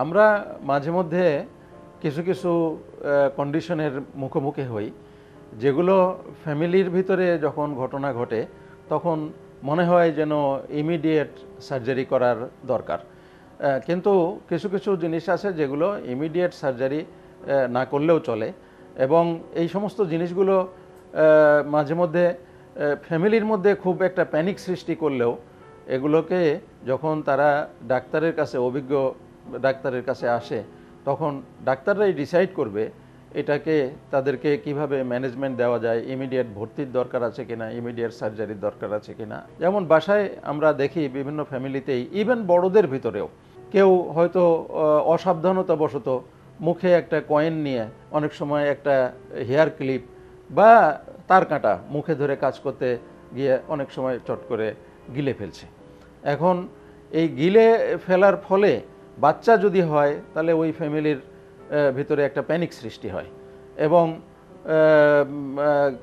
আমরা মাঝে মধ্যে কিছু কিছু কন্ডিশনের মুখোমুখি হই, যেগুলো ফ্যামিলির ভিতরে যখন ঘটনা ঘটে তখন মনে হয় যেন ইমিডিয়েট সার্জারি করার দরকার। কিন্তু কিছু কিছু জিনিস আছে যেগুলো ইমিডিয়েট সার্জারি না করলেও চলে, এবং এই সমস্ত জিনিসগুলো মাঝে মধ্যে ফ্যামিলির মধ্যে খুব একটা প্যানিক সৃষ্টি করলেও এগুলোকে যখন তারা ডাক্তারের কাছে, অভিজ্ঞ ডাক্তারের কাছে আসে, তখন ডাক্তাররাই ডিসাইড করবে এটাকে তাদেরকে কিভাবে ম্যানেজমেন্ট দেওয়া যায়, ইমিডিয়েট ভর্তির দরকার আছে কিনা, ইমিডিয়েট সার্জারির দরকার আছে কিনা। যেমন বাসায় আমরা দেখি বিভিন্ন ফ্যামিলিতেই, ইভেন বড়দের ভিতরেও কেউ হয়তো অসাবধানতাবশত মুখে একটা কয়েন নিয়ে অনেক সময় একটা হেয়ার ক্লিপ বা তার কাঁটা মুখে ধরে কাজ করতে গিয়ে অনেক সময় চট করে গিলে ফেলছে। এখন এই গিলে ফেলার ফলে বাচ্চা যদি হয় তাহলে ওই ফ্যামিলির ভিতরে একটা প্যানিক সৃষ্টি হয়, এবং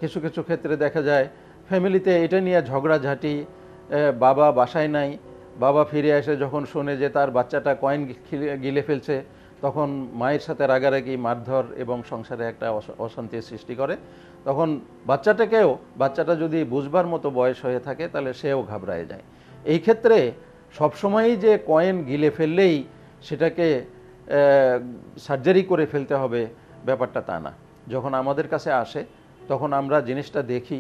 কিছু কিছু ক্ষেত্রে দেখা যায় ফ্যামিলিতে এটা নিয়ে ঝগড়াঝাঁটি, বাবা বাসায় নাই, বাবা ফিরে এসে যখন শোনে যে তার বাচ্চাটা কয়েন গিলে ফেলছে, তখন মায়ের সাথে রাগারাগি, মারধর এবং সংসারে একটা অশান্তির সৃষ্টি করে। তখন বাচ্চাটা যদি বুঝবার মতো বয়স হয়ে থাকে তাহলে সেও ঘাবড়ায় যায়। এই ক্ষেত্রে সবসময়ই যে কয়েন গিলে ফেললেই সেটাকে সার্জারি করে ফেলতে হবে ব্যাপারটা তা না। যখন আমাদের কাছে আসে তখন আমরা জিনিসটা দেখি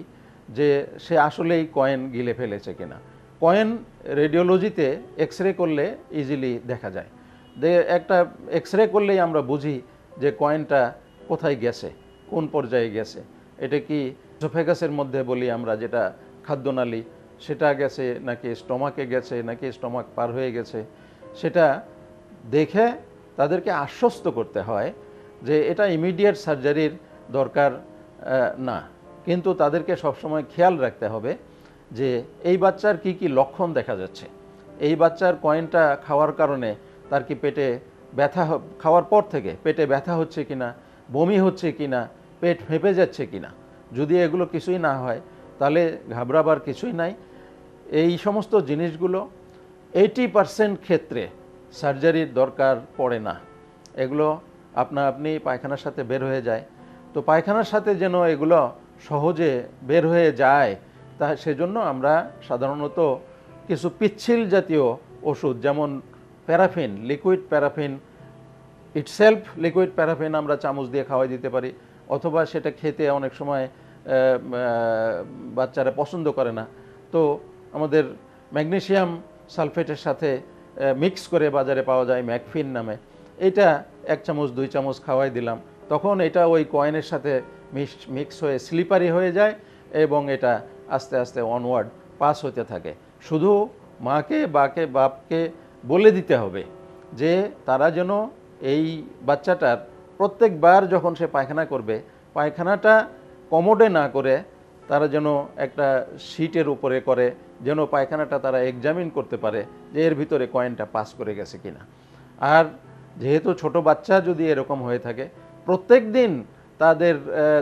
যে সে আসলেই কয়েন গিলে ফেলেছে কিনা। কয়েন রেডিওলজিতে এক্সরে করলে ইজিলি দেখা যায়, একটা এক্সরে করলেই আমরা বুঝি যে কয়েনটা কোথায় গেছে, কোন পর্যায়ে গেছে। এটা কি ইসোফেগাসের মধ্যে বলি আমরা, যেটা খাদ্যনালী, সেটা গেছে নাকি স্টমাকে গেছে, নাকি স্টমাক পার হয়ে গেছে, সেটা দেখে তাদেরকে আশ্বস্ত করতে হয় যে এটা ইমিডিয়েট সার্জারির দরকার না। কিন্তু তাদেরকে সবসময় খেয়াল রাখতে হবে যে এই বাচ্চার কি কি লক্ষণ দেখা যাচ্ছে, এই বাচ্চার কয়েনটা খাওয়ার কারণে তার কি পেটে ব্যথা, খাওয়ার পর থেকে পেটে ব্যথা হচ্ছে কিনা, বমি হচ্ছে কিনা, পেট ফেঁপে যাচ্ছে কিনা। যদি এগুলো কিছুই না হয় তাহলে ঘাবড়াবার কিছুই নাই। এই সমস্ত জিনিসগুলো 80% ক্ষেত্রে সার্জারির দরকার পড়ে না। এগুলো আপনি পায়খানার সাথে বের হয়ে যায়। তো পায়খানার সাথে যেন এগুলো সহজে বের হয়ে যায়, তা সেজন্য আমরা সাধারণত কিছু পিচ্ছিল জাতীয় ওষুধ, যেমন paraffin, liquid paraffin, itself liquid paraffin আমরা চামচ দিয়ে খাওয়াই দিতে পারি, অথবা সেটা খেতে অনেক সময় বাচ্চারা পছন্দ করে না। তো আমাদের ম্যাগনেসিয়াম সালফেটের সাথে মিক্স করে বাজারে পাওয়া যায় ম্যাকফিন নামে, এটা 1 চামচ 2 চামচ খাওয়াই দিলাম, তখন এটা ওই কয়েনের সাথে মিক্স হয়ে স্লিপারি হয়ে যায় এবং এটা আস্তে আস্তে অনওয়ার্ড পাস হতে থাকে। শুধু মাকে বাপকে বলে দিতে হবে যে তারা যেন এই বাচ্চাটার প্রত্যেকবার যখন সে পায়খানা করবে, পায়খানাটা কমোডে না করে তারা যেন একটা শীটের উপরে করে, যেন পায়খানাটা তারা এক্সামিন করতে পারে যে এর ভিতরে কয়েনটা পাস করে গেছে কিনা। আর যেহেতু ছোট বাচ্চা যদি এরকম হয়ে থাকে, প্রত্যেক দিন তাদের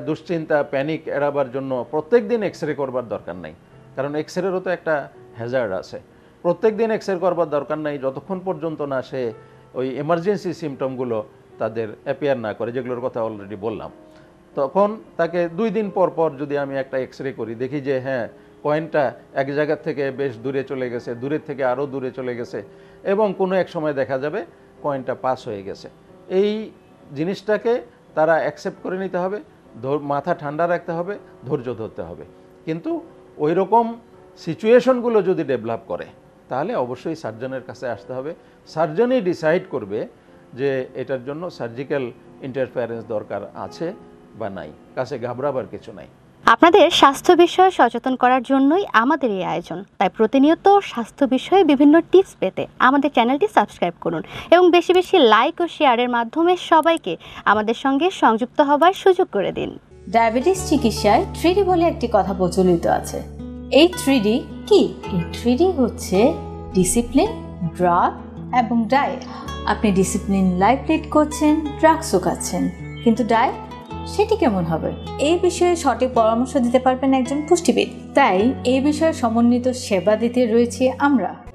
দুশ্চিন্তা, প্যানিক এড়াবার জন্য প্রত্যেক দিন এক্সরে করবার দরকার নাই, কারণ এক্সরেরও তো একটা হ্যাজার্ড আছে। প্রত্যেক দিন এক্সরে করবার দরকার নাই যতক্ষণ পর্যন্ত না সে ওই এমার্জেন্সি সিমটমগুলো তাদের অ্যাপিয়ার না করে, যেগুলোর কথা অলরেডি বললাম। তখন তাকে 2 দিন পর পর যদি আমি একটা এক্সরে করি, দেখি যে হ্যাঁ কয়েনটা এক জায়গা থেকে বেশ দূরে চলে গেছে, দূরের থেকে আরও দূরে চলে গেছে, এবং কোনো এক সময় দেখা যাবে কয়েনটা পাস হয়ে গেছে। এই জিনিসটাকে তারা অ্যাকসেপ্ট করে নিতে হবে, মাথা ঠান্ডা রাখতে হবে, ধৈর্য ধরতে হবে। কিন্তু ওই রকম সিচুয়েশনগুলো যদি ডেভেলপ করে তাহলে অবশ্যই সার্জনের কাছে আসতে হবে। সার্জনই ডিসাইড করবে যে এটার জন্য সার্জিক্যাল ইন্টারফারেন্স দরকার আছে বা নাই, কাছে ঘাবড়াবার কিছু নাই। আপনাদের স্বাস্থ্য বিষয়ে সচেতন করার জন্যই আমাদের এই আয়োজন। তাই প্রতিনিয়ত স্বাস্থ্য বিষয়ে বিভিন্ন টিপস পেতে আমাদের চ্যানেলটি সাবস্ক্রাইব করুন এবং বেশি বেশি লাইক ও শেয়ারের মাধ্যমে সবাইকে আমাদের সঙ্গে সংযুক্ত হবার সুযোগ করে দিন। ডায়াবেটিস চিকিৎসায় 3D বলে একটি কথা প্রচলিত আছে। এই 3D কি? এই 3D হচ্ছে ডিসিপ্লিন, ড্রাগ এবং ডায়েট। আপনি ডিসিপ্লিন লাইফ লিড করছেন, ড্রাগসও খাচ্ছেন, কিন্তু ডায়েট সেটি কেমন হবে? এই বিষয়ে সঠিক পরামর্শ দিতে পারবেন একজন পুষ্টিবিদ। তাই এই বিষয়ে সমন্বিত সেবা দিতে রয়েছি আমরা।